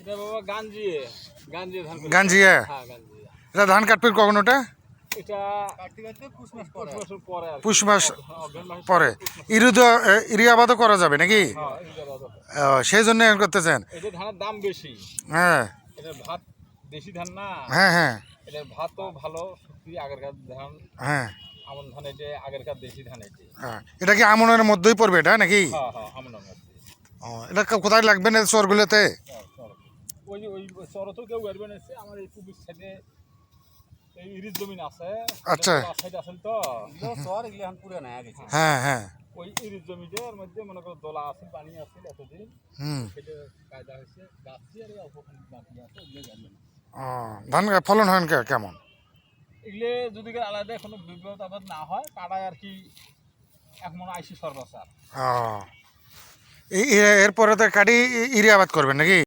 এটা বাবা গাঞ্জিয়ে গাঞ্জিয়া। হ্যাঁ গাঞ্জিয়ে। এটা ধান কাটবে কখন ওটা? এটা কাটতে কাটতে পুষ মাস পরে আর কি। পুষ মাস অগ্রহায়ণ মাসের পরে ইউরিয়া আবাদও করা যাবে নাকি? সেই জন্য এরকম করতেছেন। এটা ধানের দাম বেশি। হ্যাঁ এটা ভাত দেশি ধান না। হ্যাঁ হ্যাঁ এটার ভাতও ভালো শক্তি আগেরকার ধান। হ্যাঁ আমন ধান এটা আগেরকার দেশি ধান এটি। হ্যাঁ, এটা কি আমনের মধ্যেই পড়বে এটা নাকি? হ্যাঁ হ্যাঁ আমনের মধ্যে। এটা কোথায় লাগবে না চরগুলোতে? ওই চরতো কেউ গাড়বে না, আমার এই পূর্ব সাইডে এই ইরিশ জমিন আছে। আচ্ছা সাইড আছে তো চর এগুলো এখন পুরো না গেছে। হ্যাঁ হ্যাঁ ওই ইরিশ জমিটার মধ্যে মনে করো দোলা আছে, পানি আছে এতদিন। সেটা কায়দা হয়েছে গাছ দিয়ে আর অল্প বাকি আছে ওগুলো গাড়বে না। ধান ফলন হয় কেমন? এগুলো যদি আলাদা কোনো বিপদ আপদ না হয় কাটায় আর কি 1 মণ আইসি সর্বসার। এরপরে তো কাটি ইউরিয়া আবাদ করবেন নাকি?